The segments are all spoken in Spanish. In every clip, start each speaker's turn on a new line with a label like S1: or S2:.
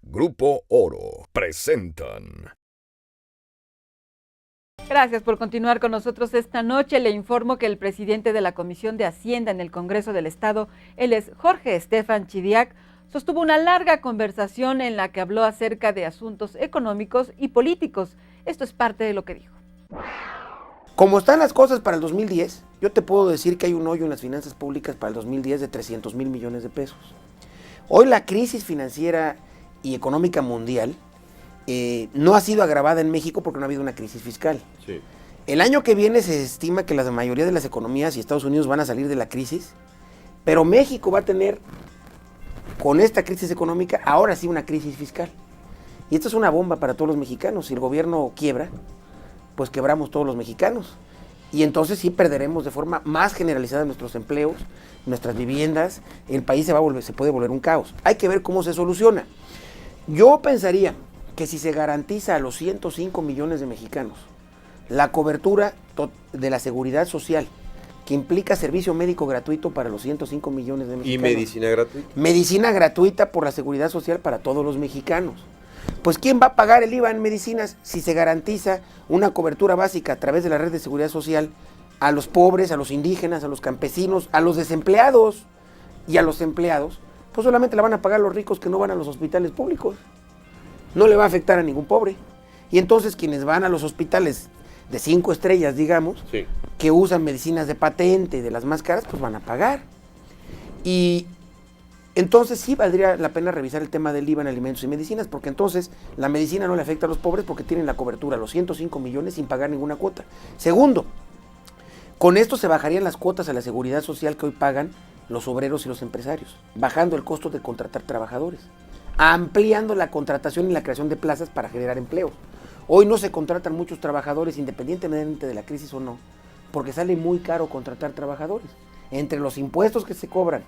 S1: Grupo Oro presentan.
S2: Gracias por continuar con nosotros esta noche. Le informo que el presidente de la Comisión de Hacienda en el Congreso del Estado, él es Jorge Estefan Chidiac, sostuvo una larga conversación en la que habló acerca de asuntos económicos y políticos. Esto es parte de lo que dijo.
S3: Como están las cosas para el 2010, yo te puedo decir que hay un hoyo en las finanzas públicas para el 2010 de 300,000 millones de pesos. Hoy la crisis financiera y económica mundial no ha sido agravada en México porque no ha habido una crisis fiscal.
S4: Sí.
S3: El año que viene se estima que la mayoría de las economías y Estados Unidos van a salir de la crisis, pero México va a tener, con esta crisis económica, ahora sí una crisis fiscal. Y esto es una bomba para todos los mexicanos. Si el gobierno quiebra, pues quebramos todos los mexicanos. Y entonces sí perderemos de forma más generalizada nuestros empleos, nuestras viviendas, el país se puede volver un caos. Hay que ver cómo se soluciona. Yo pensaría que si se garantiza a los 105 millones de mexicanos la cobertura de la seguridad social, que implica servicio médico gratuito para los 105 millones de mexicanos.
S4: ¿Y medicina gratuita?
S3: Medicina gratuita por la seguridad social para todos los mexicanos. Pues ¿quién va a pagar el IVA en medicinas si se garantiza una cobertura básica a través de la red de seguridad social a los pobres, a los indígenas, a los campesinos, a los desempleados y a los empleados? Pues solamente la van a pagar los ricos que no van a los hospitales públicos. No le va a afectar a ningún pobre. Y entonces quienes van a los hospitales de 5 estrellas, digamos,
S4: Sí.
S3: que usan medicinas de patente, de las más caras, pues van a pagar. Y entonces sí valdría la pena revisar el tema del IVA en alimentos y medicinas, porque entonces la medicina no le afecta a los pobres porque tienen la cobertura, los 105 millones sin pagar ninguna cuota. Segundo, con esto se bajarían las cuotas a la seguridad social que hoy pagan los obreros y los empresarios, bajando el costo de contratar trabajadores, ampliando la contratación y la creación de plazas para generar empleo. Hoy no se contratan muchos trabajadores, independientemente de la crisis o no, porque sale muy caro contratar trabajadores. Entre los impuestos que se cobran,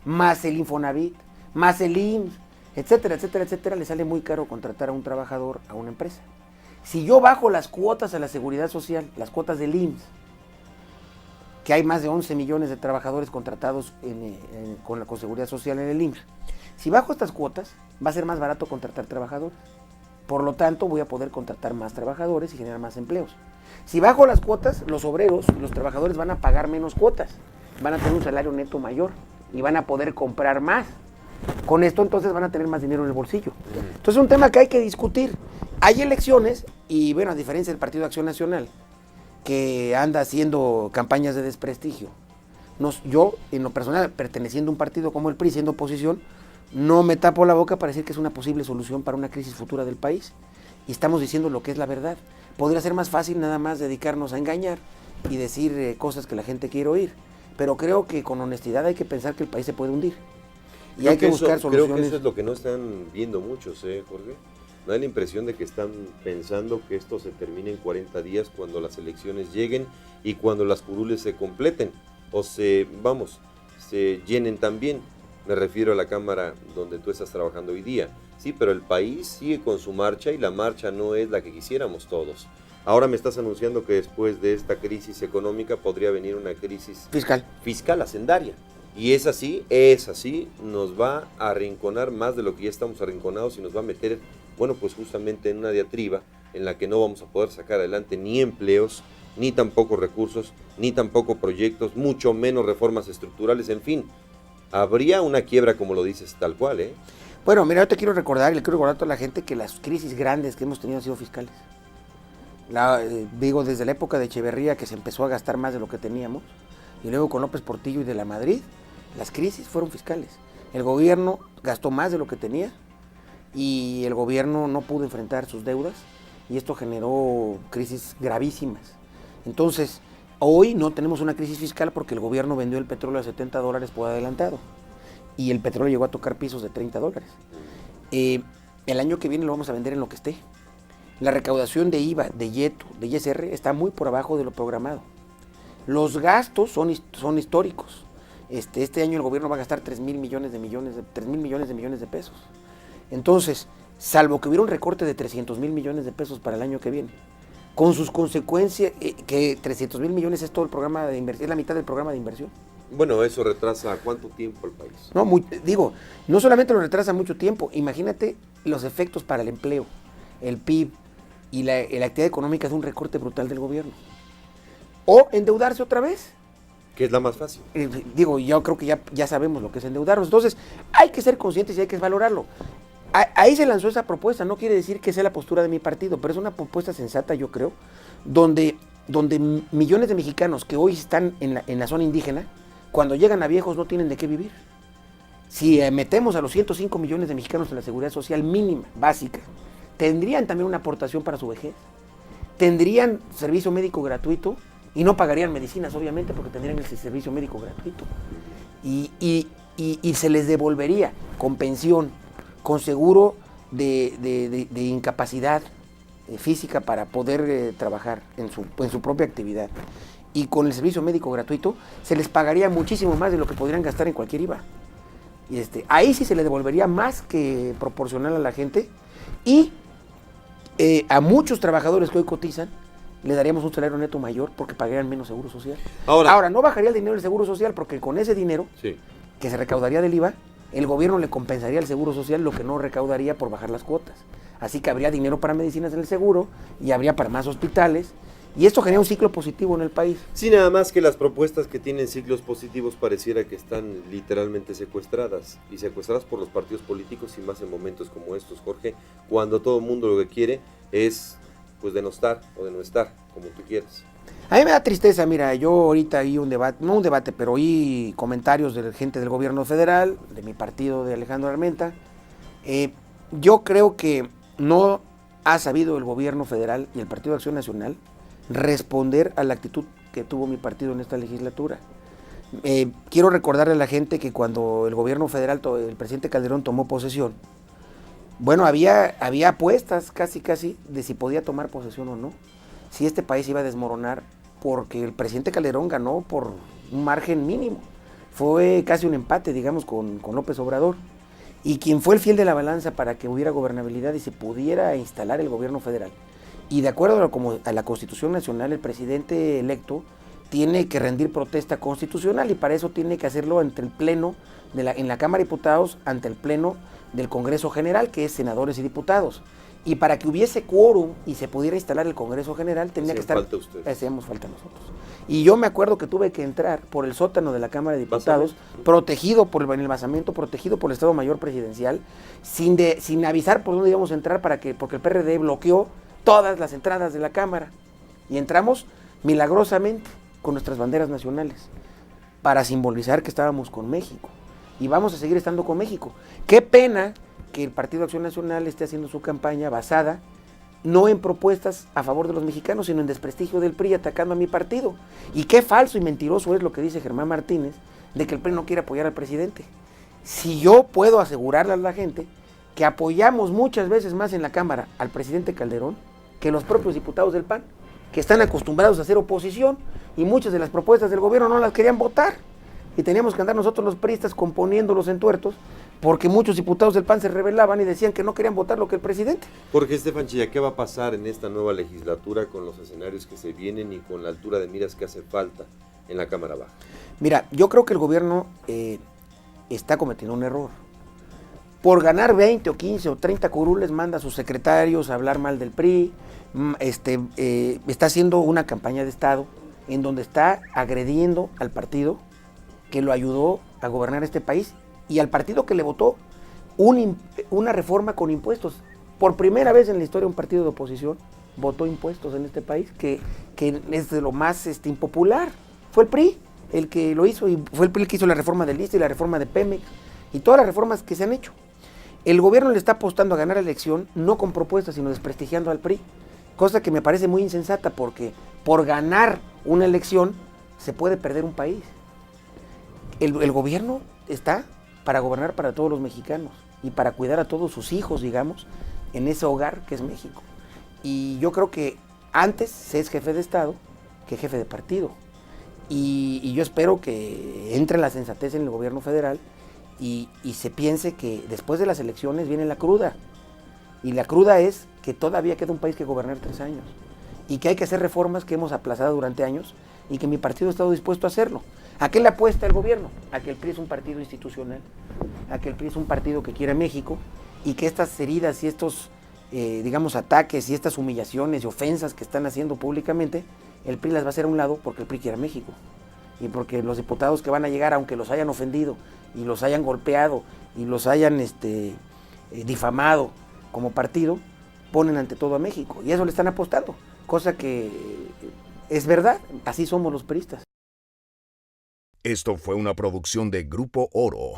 S3: más el Infonavit, más el IMSS, etcétera, etcétera, etcétera, le sale muy caro contratar a un trabajador a una empresa. Si yo bajo las cuotas a la seguridad social, las cuotas del IMSS, que hay más de 11 millones de trabajadores contratados con seguridad social en el IMSS, si bajo estas cuotas, va a ser más barato contratar trabajadores. Por lo tanto, voy a poder contratar más trabajadores y generar más empleos. Si bajo las cuotas, los obreros, los trabajadores van a pagar menos cuotas, van a tener un salario neto mayor y van a poder comprar más. Con esto entonces van a tener más dinero en el bolsillo. Entonces es un tema que hay que discutir. Hay elecciones y bueno, a diferencia del Partido de Acción Nacional, que anda haciendo campañas de desprestigio, yo en lo personal, perteneciendo a un partido como el PRI, siendo oposición, no me tapo la boca para decir que es una posible solución para una crisis futura del país. Y estamos diciendo lo que es la verdad. Podría ser más fácil nada más dedicarnos a engañar y decir cosas que la gente quiere oír. Pero creo que con honestidad hay que pensar que el país se puede hundir. Y hay que buscar soluciones.
S4: Creo que eso es lo que no están viendo muchos, Jorge. Me da la impresión de que están pensando que esto se termine en 40 días cuando las elecciones lleguen y cuando las curules se completen o se llenen también. Me refiero a la Cámara donde tú estás trabajando hoy día. Sí, pero el país sigue con su marcha y la marcha no es la que quisiéramos todos. Ahora me estás anunciando que después de esta crisis económica podría venir una crisis fiscal hacendaria. Y es así, nos va a arrinconar más de lo que ya estamos arrinconados y nos va a meter, bueno, pues justamente en una diatriba en la que no vamos a poder sacar adelante ni empleos, ni tampoco recursos, ni tampoco proyectos, mucho menos reformas estructurales, en fin. Habría una quiebra, como lo dices, tal cual, ¿eh?
S3: Bueno, mira, yo te quiero recordar, y le quiero recordar a toda la gente que las crisis grandes que hemos tenido han sido fiscales. Digo, desde la época de Echeverría, que se empezó a gastar más de lo que teníamos, y luego con López Portillo y de la Madrid, las crisis fueron fiscales. El gobierno gastó más de lo que tenía, y el gobierno no pudo enfrentar sus deudas, y esto generó crisis gravísimas. Entonces, hoy no tenemos una crisis fiscal porque el gobierno vendió el petróleo a $70 por adelantado y el petróleo llegó a tocar pisos de $30. El año que viene lo vamos a vender en lo que esté. La recaudación de IVA, de IETU, de ISR está muy por abajo de lo programado. Los gastos son históricos. Este año el gobierno va a gastar 3,000 millones de pesos. Entonces, salvo que hubiera un recorte de 300,000 millones de pesos para el año que viene, con sus consecuencias, que 300,000 millones es todo el programa de inversión, es la mitad del programa de inversión.
S4: Bueno, eso retrasa ¿cuánto tiempo el país?
S3: No, no solamente lo retrasa mucho tiempo, imagínate los efectos para el empleo, el PIB y la actividad económica de un recorte brutal del gobierno. O endeudarse otra vez.
S4: Que es la más fácil.
S3: Yo creo que ya sabemos lo que es endeudarnos. Entonces, hay que ser conscientes y hay que valorarlo. Ahí se lanzó esa propuesta, no quiere decir que sea la postura de mi partido, pero es una propuesta sensata, yo creo, donde millones de mexicanos que hoy están en la zona indígena, cuando llegan a viejos no tienen de qué vivir. Si metemos a los 105 millones de mexicanos en la seguridad social mínima, básica, tendrían también una aportación para su vejez, tendrían servicio médico gratuito y no pagarían medicinas, obviamente, porque tendrían ese servicio médico gratuito. Y se les devolvería con pensión, con seguro de incapacidad física para poder trabajar en su propia actividad. Y con el servicio médico gratuito se les pagaría muchísimo más de lo que podrían gastar en cualquier IVA. Ahí sí se le devolvería más que proporcional a la gente, y a muchos trabajadores que hoy cotizan le daríamos un salario neto mayor porque pagarían menos seguro social. Ahora no bajaría el dinero del seguro social, porque con ese dinero que se recaudaría del IVA, el gobierno le compensaría al seguro social lo que no recaudaría por bajar las cuotas. Así que habría dinero para medicinas en el seguro y habría para más hospitales. Y esto genera un ciclo positivo en el país.
S4: Sí, nada más que las propuestas que tienen ciclos positivos pareciera que están literalmente secuestradas, y secuestradas por los partidos políticos, y más en momentos como estos, Jorge, cuando todo el mundo lo que quiere es pues denostar o de no estar, como tú quieras.
S3: A mí me da tristeza, mira, yo ahorita oí no un debate, pero oí comentarios de gente del gobierno federal, de mi partido, de Alejandro Armenta. Yo creo que no ha sabido el gobierno federal y el Partido de Acción Nacional responder a la actitud que tuvo mi partido en esta legislatura. Quiero recordarle a la gente que cuando el gobierno federal, el presidente Calderón tomó posesión, bueno, había apuestas casi de si podía tomar posesión o no, si este país iba a desmoronar, porque el presidente Calderón ganó por un margen mínimo, fue casi un empate, digamos, con López Obrador, y quien fue el fiel de la balanza para que hubiera gobernabilidad y se pudiera instalar el gobierno federal. Y de acuerdo a la Constitución Nacional, el presidente electo tiene que rendir protesta constitucional, y para eso tiene que hacerlo ante el Pleno, en la Cámara de Diputados, ante el Pleno del Congreso General, que es senadores y diputados. Y para que hubiese quórum y se pudiera instalar el Congreso General, tenía que estar... Hacemos falta nosotros. Y yo me acuerdo que tuve que entrar por el sótano de la Cámara de Diputados, protegido por el basamento, protegido por el Estado Mayor Presidencial, sin avisar por dónde íbamos a entrar, porque el PRD bloqueó todas las entradas de la Cámara. Y entramos milagrosamente con nuestras banderas nacionales, para simbolizar que estábamos con México. Y vamos a seguir estando con México. Qué pena que el Partido de Acción Nacional esté haciendo su campaña basada no en propuestas a favor de los mexicanos, sino en desprestigio del PRI, atacando a mi partido. Y qué falso y mentiroso es lo que dice Germán Martínez, de que el PRI no quiere apoyar al presidente. Si yo puedo asegurarle a la gente que apoyamos muchas veces más en la Cámara al presidente Calderón que los propios diputados del PAN, que están acostumbrados a hacer oposición, y muchas de las propuestas del gobierno no las querían votar. Y teníamos que andar nosotros los priistas componiendo los entuertos, porque muchos diputados del PAN se rebelaban y decían que no querían votar lo que el presidente.
S4: Jorge Estefan Chilla, ¿qué va a pasar en esta nueva legislatura con los escenarios que se vienen y con la altura de miras que hace falta en la Cámara Baja?
S3: Mira, yo creo que el gobierno está cometiendo un error. Por ganar 20 o 15 o 30 curules manda a sus secretarios a hablar mal del PRI, está haciendo una campaña de Estado en donde está agrediendo al partido que lo ayudó a gobernar este país, y al partido que le votó una reforma con impuestos. Por primera vez en la historia un partido de oposición votó impuestos en este país, que es de lo más impopular. Fue el PRI el que lo hizo, y fue el PRI el que hizo la reforma del ISSSTE y la reforma de Pemex y todas las reformas que se han hecho. El gobierno le está apostando a ganar la elección no con propuestas, sino desprestigiando al PRI, cosa que me parece muy insensata, porque por ganar una elección se puede perder un país. El gobierno está para gobernar para todos los mexicanos y para cuidar a todos sus hijos, digamos, en ese hogar que es México. Y yo creo que antes se es jefe de Estado que jefe de partido. Y yo espero que entre la sensatez en el gobierno federal y se piense que después de las elecciones viene la cruda. Y la cruda es que todavía queda un país que gobernar 3 años. Y que hay que hacer reformas que hemos aplazado durante años y que mi partido ha estado dispuesto a hacerlo. ¿A qué le apuesta el gobierno? A que el PRI es un partido institucional, a que el PRI es un partido que quiere a México y que estas heridas y estos, digamos, ataques y estas humillaciones y ofensas que están haciendo públicamente, el PRI las va a hacer a un lado porque el PRI quiere a México. Y porque los diputados que van a llegar, aunque los hayan ofendido y los hayan golpeado y los hayan difamado como partido, ponen ante todo a México. Y eso le están apostando, cosa que es verdad, así somos los priistas.
S1: Esto fue una producción de Grupo Oro.